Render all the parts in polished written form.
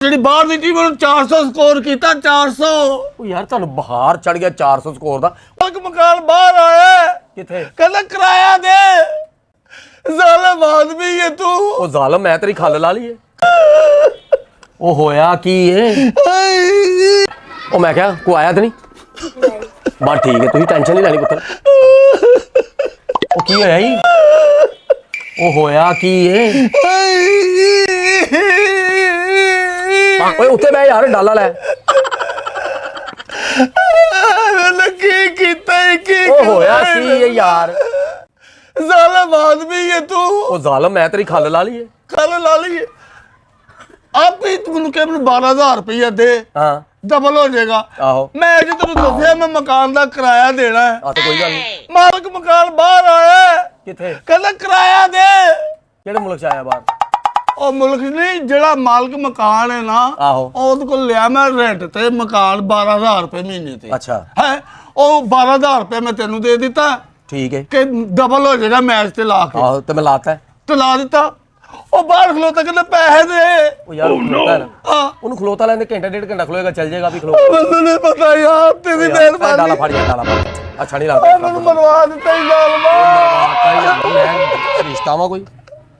ਜਿਹੜੀ ਬਾਹਰ ਦੀ ਟੀਮ ਨੂੰ 400 ਸਕੋਰ ਕੀਤਾ 400। ਉਹ ਯਾਰ ਤੁਹਾਨੂੰ ਬੁਖਾਰ ਚੜ ਗਿਆ 400 ਸਕੋਰ ਦਾ। ਇੱਕ ਮਕਾਨ ਬਾਹਰ ਆਇਆ ਕਿੱਥੇ? ਕਹਿੰਦਾ ਕਿਰਾਇਆ ਦੇ। ਜ਼ਾਲਮ ਆਦਮੀ ਹੈ ਤੂੰ। ਉਹ ਜ਼ਾਲਮ ਮੈਂ ਤੇਰੀ ਖੱਲ ਲਾ ਲਈ ਏ। ਉਹ ਹੋਇਆ ਕੀ ਏ? ਉਹ ਮੈਂ ਕਿਹਾ ਕੋਈ ਆਇਆ ਤੇ ਨਹੀਂ? ਬਸ ਠੀਕ ਹੈ ਤੁਸੀਂ ਟੈਨਸ਼ਨ ਨਹੀਂ ਲੈਣੀ ਪੁੱਤਰ। ਉਹ ਕੀ ਹੋਇਆ ਜੀ? ਉਹ ਹੋਇਆ ਕੀ ਏ? ਓਏ ਉੱਥੇ ਬਹਿ ਯਾਰ ਡਾਲਾ ਲੈ। ਕੀ ਕੀਤਾ ਕੀ? ਉਹ ਹੋਇਆ ਕੀ ਏ ਯਾਰ? ਜ਼ਾਲਮ ਆਦਮੀ ਹੈ ਤੂੰ। ਉਹ ਜ਼ਾਲਮ ਮੈਂ ਤੇਰੀ ਖੱਲ ਲਾ ਲਈ ਏ। ਖੱਲ ਲਾ ਲਈ ਆਪ ਹੀ ਤੈਨੂੰ ਕਿਹਾ ਮੈਨੂੰ 12,000 ਰੁਪਇਆ ਦੇ। ਹਾਂ ਡਬਲ ਹੋ ਜਾਏਗਾ। ਆਹੋ ਮੈਂ ਜੇ ਤੈਨੂੰ ਦੱਸਿਆ ਮੈਂ ਮਕਾਨ ਦਾ ਕਿਰਾਇਆ ਦੇਣਾ ਹੈ। ਆ ਤੇ ਕੋਈ ਗੱਲ ਨਹੀਂ। ਮਾਲਕ ਮਕਾਨ ਬਾਹਰ ਆਇਆ ਕਿੱਥੇ? ਕਹਿੰਦਾ ਕਿਰਾਇਆ ਦੇ। ਕਿਹੜੇ ਮੁਲਕ ਚ ਆਇਆ ਬਾਹਰ? ਉਹ ਮੁਲਕ ਨਹੀਂ ਜਿਹੜਾ ਮਾਲਕ ਮਕਾਨ ਹੈ ਨਾ ਆਹੋ ਉਹਦੇ ਕੋਲ ਲਿਆ ਮੈਂ ਰੈਂਟ ਤੇ ਮਕਾਨ 12,000 ਰੁਪਏ ਮਹੀਨੇ ਤੇ। ਅੱਛਾ ਹੈ ਉਹ 12,000 ਰੁਪਏ ਮੈਂ ਤੈਨੂੰ ਦੇ ਦਿੱਤਾ ਠੀਕ ਹੈ ਕਿ ਡਬਲ ਹੋ ਜਾਏਗਾ ਮੈਚ ਤੇ ਲਾ ਕੇ। ਆਹੋ ਤੇ ਮੈਂ ਲਾਤਾ ਤੇ ਲਾ ਦਿੱਤਾ। ਉਹ ਬਾਹਰ ਖਲੋਤਾ ਕਹਿੰਦਾ ਪੈਸੇ ਦੇ। ਉਹ ਯਾਰ ਖਲੋਤਾ ਨਾ ਹਾਂ ਉਹਨੂੰ ਖਲੋਤਾ ਲੈਂਦੇ ਘੰਟਾ ਡੇਢ ਘੰਟਾ ਖਲੋਏਗਾ ਚੱਲ ਜਾਏਗਾ ਵੀ ਖਲੋ। ਮੈਨੂੰ ਨਹੀਂ ਪਤਾ ਯਾਰ ਤੇਰੀ ਡਾਲਾ ਮਿਹਰਬਾਨੀ। ਫੜ ਗਿਆ ਡਾਲਾ ਫੜ। ਅੱਛਾ ਨਹੀਂ ਲੱਗਦਾ ਮੈਨੂੰ ਮਰਵਾ ਦਿੱਤਾ ਹੀ ਜ਼ਾਲਮਾ। ਰਿਸ਼ਤਾ ਵਾ ਕੋਈ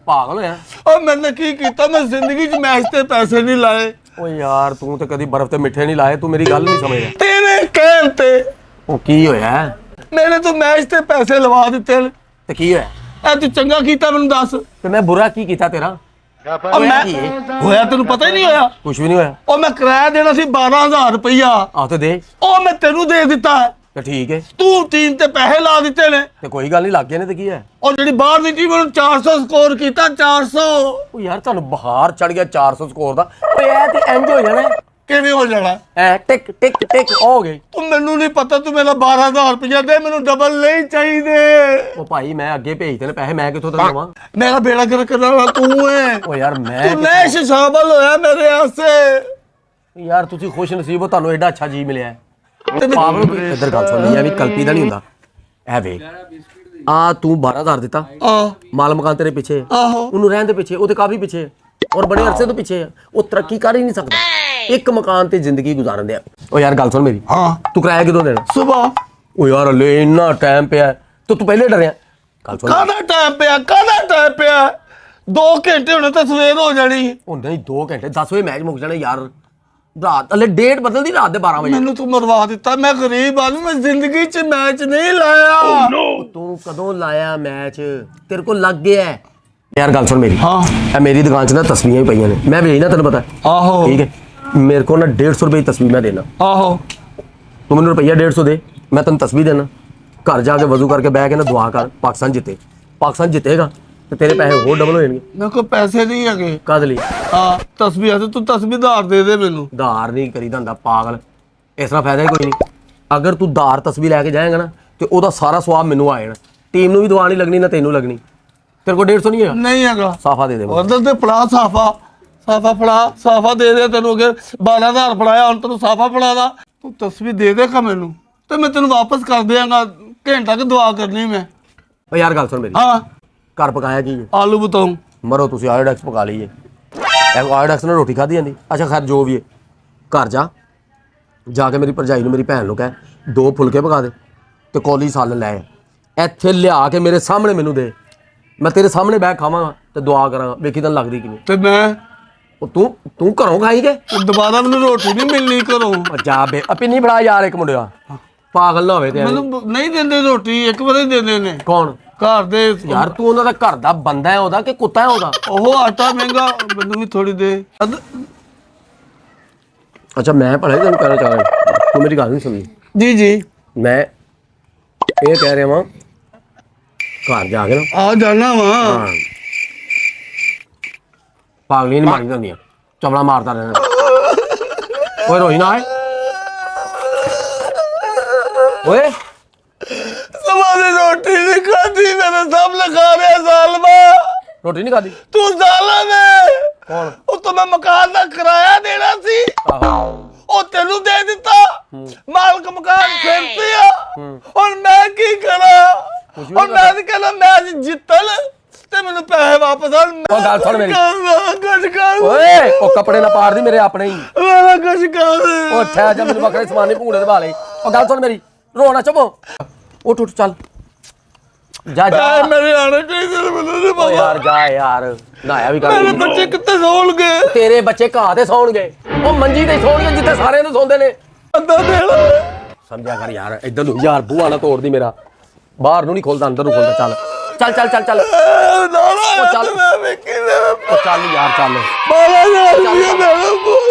ਪਾਗਲ ਹੋਇਆ। ਉਹ ਮੈਨੇ ਕੀ ਕੀਤਾ? ਮੈਂ ਜ਼ਿੰਦਗੀ 'ਚ ਮੈਚ ਤੇ ਪੈਸੇ ਨਹੀਂ ਲਾਏ। ਓ ਯਾਰ ਤੂੰ ਤੇ ਕਦੀ ਬਰਫ਼ ਤੇ ਮਿੱਠੇ ਨਹੀਂ ਲਾਏ। ਤੂੰ ਮੇਰੀ ਗੱਲ ਨਹੀਂ ਸਮਝਦਾ। ਤੇਰੇ ਕਹਿਣ ਤੇ ਉਹ ਕੀ ਹੋਇਆ ਮੈਨੇ ਤੂੰ ਮੈਚ ਤੇ ਪੈਸੇ ਲਵਾ ਦਿੱਤੇ ਨੇ। ਤੇ ਕੀ ਹੋਇਆ? ਇਹ ਤੂੰ ਚੰਗਾ ਕੀਤਾ ਮੈਨੂੰ ਦੱਸ। ਤੇ ਮੈਂ ਬੁਰਾ ਕੀ ਕੀਤਾ ਤੇਰਾ? ਉਹ ਮੈਂ ਹੋਇਆ ਤੈਨੂੰ ਪਤਾ ਹੀ ਨਹੀਂ ਹੋਇਆ। ਕੁਝ ਵੀ ਨਹੀਂ ਹੋਇਆ। ਉਹ ਮੈਂ ਕਿਰਾਇਆ ਦੇਣਾ ਸੀ 12,000 ਰੁਪਇਆ। ਆਹ ਤੇ ਦੇ। ਉਹ ਮੈਂ ਤੈਨੂੰ ਦੇ ਦਿੱਤਾ। ਤੇ ਠੀਕ ਹੈ ਤੂੰ ਟੀਮ ਤੇ ਪੈਸੇ ਲਾ ਦਿੱਤੇ ਨੇ। ਤੇ ਕੋਈ ਗੱਲ ਨਹੀਂ ਲੱਗ ਗਏ ਨੇ ਤੇ ਕੀ ਹੈ? ਉਹ ਜਿਹੜੀ ਬਾਹਰ ਦੀ ਟੀਮ ਨੂੰ 400 ਸਕੋਰ ਕੀਤਾ 400। ਉਹ ਯਾਰ ਤੁਹਾਨੂੰ ਬੁਖਾਰ ਚੜ ਗਿਆ 400 ਸਕੋਰ ਦਾ। ਓਏ ਇਹ ਤੇ ਇੰਜ ਹੋ ਜਾਣਾ। ਕਿਵੇਂ ਹੋ ਜਾਣਾ? ਐ ਟਿਕ ਟਿਕ ਟਿਕ ਹੋ ਗਈ। ਤੂੰ ਮੈਨੂੰ ਨਹੀਂ ਪਤਾ ਤੂੰ ਮੇਰਾ 12,000 ਰੁਪਇਆ ਦੇ। ਮੈਨੂੰ ਡਬਲ ਨਹੀਂ ਚਾਹੀਦੇ। ਉਹ ਭਾਈ ਮੈਂ ਅੱਗੇ ਭੇਜਦੇ ਨੇ ਪੈਸੇ ਮੈਂ ਕਿੱਥੋਂ ਦੇਵਾਂ? ਮੇਰਾ ਬੇੜਾ ਗਰਕ ਕਰਨ ਵਾਲਾ ਤੂੰ ਹੈ। ਓ ਯਾਰ ਮੈਂ ਤੂੰ ਨੈਸ਼ ਸ਼ਾਮਲ ਹੋਇਆ ਮੇਰੇ ਵਾਸਤੇ। ਯਾਰ ਤੁਸੀਂ ਖੁਸ਼ ਨਸੀਬ ਹੋ ਤੁਹਾਨੂੰ ਐਡਾ ਅੱਛਾ ਜੀ ਮਿਲਿਆ। ਤੇ ਪਾਗਲ ਇੱਧਰ ਗੱਲ ਸੁਣ ਲਈ ਆ ਵੀ ਕਲਪੀ ਦਾ ਨਹੀਂ ਹੁੰਦਾ। ਐ ਵੇਖ ਆ ਤੂੰ 12,000 ਦਿੱਤਾ ਮਾਲ ਮਕਾਨ ਤੇਰੇ ਪਿੱਛੇ। ਆਹੋ ਉਹਨੂੰ ਰਹਿਣ ਦੇ ਪਿੱਛੇ। ਉਹ ਤੇ ਕਾਫੀ ਪਿੱਛੇ ਔਰ ਬੜੇ ਅਰਸੇ ਤੋਂ ਪਿੱਛੇ। ਉਹ ਤਰੱਕੀ ਕਰ ਹੀ ਨਹੀਂ ਸਕਦਾ। ਇੱਕ ਮਕਾਨ ਤੇ ਜ਼ਿੰਦਗੀ ਗੁਜ਼ਾਰਨ ਦਿਆ। ਓ ਯਾਰ ਗੱਲ ਸੁਣ ਮੇਰੀ। ਹਾਂ ਤੂੰ ਕਿਰਾਇਆ ਕਿਦੋਂ ਦੇਣਾ? ਸੁਬਾ। ਓ ਯਾਰ ਹਲੇ ਇੰਨਾ ਟਾਈਮ ਪਿਆ ਤੇ ਤੂੰ ਪਹਿਲੇ ਡਰਿਆ। ਗੱਲ ਸੁਣ ਕਾਹਦਾ ਟਾਈਮ ਪਿਆ? ਕਾਹਦਾ ਟਾਈਮ ਪਿਆ? 2 ਘੰਟੇ ਹੋਣੇ ਤਾਂ ਸਵੇਰ ਹੋ ਜਾਣੀ। ਉਹ ਨਹੀਂ 2 ਘੰਟੇ 10 ਵਜੇ ਮੈਚ ਮੁੱਕ ਜਾਣਾ ਯਾਰ। ਰਾਤ ਹਲੇ ਡੇਟ ਬਦਲਦੀ ਰਾਤ ਦੇ 12 ਵਜੇ। ਮੈਨੂੰ ਤੂੰ ਮਰਵਾ ਦਿੱਤਾ। ਮੈਂ ਗਰੀਬ ਆਦਮੀ ਮੈਂ ਜ਼ਿੰਦਗੀ 'ਚ ਮੈਚ ਨਹੀਂ ਲਾਇਆ। ਤੂੰ ਕਦੋਂ ਲਾਇਆ ਮੈਚ? ਤੇਰੇ ਕੋਲ ਲੱਗ ਗਿਆ ਯਾਰ। ਗੱਲ ਸੁਣ ਮੇਰੀ। ਹਾਂ ਇਹ ਮੇਰੀ ਦੁਕਾਨ 'ਚ ਨਾ ਤਸਵੀਰਾਂ ਹੀ ਪਈਆਂ ਨੇ। ਮੈਂ ਵੇਚਣਾ ਤੈਨੂੰ ਪਤਾ। ਆਹੋ ਠੀਕ ਹੈ ਮੇਰੇ ਕੋਲ ਨਾ 150 ਰੁਪਏ ਦੀ ਤਸਵੀਰ ਮੈਂ ਦੇਣਾ। ਆਹੋ ਤੂੰ ਮੈਨੂੰ ਰੁਪਈਆ 150 ਦੇ ਮੈਂ ਤੈਨੂੰ ਤਸਵੀਰ ਦੇਣਾ। ਘਰ ਜਾ ਕੇ ਵਜ਼ੂ ਕਰਕੇ ਬਹਿ ਕੇ ਨਾ ਦੁਆ ਕਰ ਪਾਕਿਸਤਾਨ ਜਿੱਤੇ। ਪਾਕਿਸਤਾਨ ਜਿੱਤੇਗਾ ਤੇ ਤੇਰੇ ਪੈਸੇ ਹੋਰ ਡਬਲ ਹੋ ਜਾਣਗੇ। ਮੇਰੇ ਕੋਲ ਪੈਸੇ ਨਹੀਂ ਹੈਗੇ। ਕਦ ਲਈ? ਹਾਂ ਤਸਬੀਹ ਤੇ ਤੂੰ ਤਸਬੀਹ ਧਾਰ ਦੇ ਦੇ ਮੈਨੂੰ। ਧਾਰ ਨਹੀਂ ਕਰੀਦਾ ਹੁੰਦਾ ਪਾਗਲ। ਇਸ ਤਰ੍ਹਾਂ ਫਾਇਦਾ ਹੀ ਕੋਈ ਨਹੀਂ। ਅਗਰ ਤੂੰ ਧਾਰ ਤਸਵੀਰ ਲੈ ਕੇ ਜਾਏਗਾ ਨਾ ਤੇ ਉਹਦਾ ਸਾਰਾ ਸਵਾਬ ਮੈਨੂੰ ਆ ਜਾਣਾ। ਟੀਮ ਨੂੰ ਵੀ ਦੁਆ ਨਹੀਂ ਲੱਗਣੀ ਨਾ ਤੈਨੂੰ ਲੱਗਣੀ। ਤੇਰੇ ਕੋਲ 150 ਨਹੀਂ ਹੈਗਾ? ਨਹੀਂ ਹੈਗਾ। ਸਾਫਾ ਦੇ ਦੇ। ਉਧਰ ਤੇ ਫੜਾ ਸਾਫਾ। ਸਾਫਾ ਫੜਾ। ਸਾਫਾ ਦੇ ਦੇ। ਤੈਨੂੰ ਅਗੇ 12,000 ਫੜਾਇਆ ਹੁਣ ਤੈਨੂੰ ਸਾਫਾ ਫੜਾਦਾ। ਤੂੰ ਤਸਵੀਰ ਦੇ ਦੇਗਾ ਮੈਨੂੰ ਤੇ ਮੈਂ ਤੈਨੂੰ ਵਾਪਸ ਕਰ ਦਿਆਂਗਾ। ਘੰਟਾ ਕਿ ਦੁਆ ਕਰਨੀ ਮੈਂ। ਓ ਯਾਰ ਗੱਲ ਸੁਣ ਮੇਰੀ। ਹਾਂ ਘਰ ਪਕਾਇਆ ਕੀ ਹੈ? ਆਲੂ ਬਤਾਉਂ। ਮਰੋ ਤੁਸੀਂ ਆਇਓਡੈਕਸ ਪਕਾ ਲਈਏ। ਇਹ ਆਇਓਡੈਕਸ ਨਾਲ ਰੋਟੀ ਖਾਧੀ ਜਾਂਦੀ। ਅੱਛਾ ਖੈਰ ਜੋ ਵੀ ਹੈ ਘਰ ਜਾ ਕੇ ਮੇਰੀ ਭਰਜਾਈ ਨੂੰ ਮੇਰੀ ਭੈਣ ਨੂੰ ਕਹਿ 2 ਫੁਲਕੇ ਪਕਾ ਦੇ ਤੇ ਕੌਲੀ ਸਾਲਨ ਲੈ ਇੱਥੇ ਲਿਆ ਕੇ ਮੇਰੇ ਸਾਹਮਣੇ ਮੈਨੂੰ ਦੇ। ਮੈਂ ਤੇਰੇ ਸਾਹਮਣੇ ਬਹਿ ਖਾਵਾਂਗਾ ਤੇ ਦੁਆ ਕਰਾਂਗਾ। ਵੇਖੀ ਤੈਨੂੰ ਲੱਗਦੀ ਕਿਵੇਂ। ਤੇ ਮੈਂ ਉਹ ਤੂੰ ਘਰੋਂ ਖਾਈ ਕੇ ਦੁਬਾਰਾ ਮੈਨੂੰ ਰੋਟੀ ਨਹੀਂ ਮਿਲਣੀ ਘਰੋਂ। ਜਾ ਬੇ ਆਪੇ ਨਹੀਂ ਫੜਾ ਯਾਰ। ਇੱਕ ਮੁੰਡਿਆ ਪਾਗਲ ਨਾ ਹੋਵੇ ਤੇ ਮੈਨੂੰ ਨਹੀਂ ਦਿੰਦੇ ਰੋਟੀ। ਇੱਕ ਵਾਰੀ ਦਿੰਦੇ ਨੇ। ਕੌਣ? ਘਰ ਦੇ ਯਾਰ ਤੂੰ ਉਹਨਾਂ ਦਾ ਘਰ ਦਾ ਬੰਦਾ ਹੈ ਉਹਦਾ ਕਿ ਕੁੱਤਾ ਹੈ ਉਹਦਾ? ਉਹ ਆਟਾ ਮਹਿੰਗਾ ਮੈਨੂੰ ਵੀ ਥੋੜੀ ਦੇ। ਅੱਛਾ ਮੈਂ ਭਲਾ ਤੈਨੂੰ ਕਹਿਣਾ ਚਾਹ ਰਿਹਾ ਤੂੰ ਮੇਰੀ ਗੱਲ ਨਹੀਂ ਸੁਣੀ। ਜੀ ਜੀ ਮੈਂ ਇਹ ਕਹਿ ਰਿਹਾ ਵਾਂ ਘਰ ਜਾ ਕੇ ਨਾ ਆ ਜਾਣਾ ਵਾ। ਹਾਂ ਪਾਗਲੀ ਨਹੀਂ ਮਾਰੀ ਹੁੰਦੀਆਂ ਚਮੜਾ ਮਾਰਦਾ ਰਹਿਣਾ। ਓਏ ਰੋਈ ਨਾ ਆਏ ਓਏ। ਸਮਾਂ ਰੋਟੀ ਨਹੀਂ ਖਾਦੀ ਮੇਰੇ ਸਾਹਮਣੇ ਖਾ ਰਿਹਾ ਜ਼ਾਲਮਾ। ਰੋਟੀ ਨਹੀਂ ਖਾਦੀ? ਤੂੰ ਜ਼ਾਲਮ ਹੈ। ਕੌਣ? ਉਹ ਤਾਂ ਮੈਂ ਮਕਾਨ ਦਾ ਕਿਰਾਇਆ ਦੇਣਾ ਸੀ। ਉਹ ਤੈਨੂੰ ਦੇ ਦਿੱਤਾ। ਮਾਲਕ ਮਕਾਨ ਫਿਰ ਪਿਆ। ਹੁਣ ਮੈਂ ਕੀ ਕਰਾਂ? ਹੁਣ ਮੈਂ ਕਹਿੰਦਾ ਮੈਚ ਜਿੱਤਣ ਤੇ ਮੈਨੂੰ ਪੈਸੇ ਵਾਪਸ ਆ। ਉਹ ਗੱਲ ਸੁਣ ਮੇਰੀ। ਕੁਝ ਕਰ ਓਏ ਉਹ ਕੱਪੜੇ ਨਾ ਪਾੜਦੀ ਮੇਰੇ ਆਪਣੇ ਹੀ। ਮੇਰਾ ਕੁਝ ਕਰ ਉਹ ਠਹਿਰ ਜਾ, ਮੈਨੂੰ ਵੱਖਰੇ ਸਮਾਨ ਨਹੀਂ ਭੂੜੇ ਦੇ ਵਾਲੇ। ਉਹ ਗੱਲ ਸੁਣ ਮੇਰੀ, ਰੋਣਾ ਚੁੱਪ। ਉੱਠ ਉੱਠ ਚੱਲ ਜਾ ਜਾ। ਮੇਰੇ ਆਣੇ ਚਾਹੀਦੇ ਨੇ ਮੈਨੂੰ ਨਹੀਂ ਓ ਬਾਬਾ। ਯਾਰ ਜਾ ਯਾਰ, ਨਹਾਇਆ ਵੀ ਕਰ। ਮੇਰੇ ਬੱਚੇ ਕਿੱਥੇ ਸੌਣਗੇ? ਤੇਰੇ ਬੱਚੇ ਘਾਹ ਤੇ ਸੌਣਗੇ, ਉਹ ਮੰਜੀ ਤੇ ਸੌਣਗੇ ਜਿੱਥੇ ਸਾਰਿਆਂ ਨੂੰ ਸੌਂਦੇ ਨੇ। ਅੱਧਾ ਦੇ ਸਮਝਿਆ ਕਰ ਯਾਰ, ਇੱਧਰ ਨੂੰ ਯਾਰ ਬੂਹਾ ਨਾ ਤੋੜਦੀ ਮੇਰਾ। ਬਾਹਰ ਨੂੰ ਨਹੀਂ ਖੋਲਦਾ, ਅੰਦਰ ਨੂੰ ਖੋਲਦਾ। ਚੱਲ ਚੱਲ ਚੱਲ ਚੱਲ ਚੱਲ ਨਾ ਉਹ ਚੱਲ। ਮੈਂ ਵੇਖੀ ਉਹ ਚੱਲ ਯਾਰ ਚੱਲ। 12000 ਰੁਪਏ ਮੇਰੇ ਕੋਲ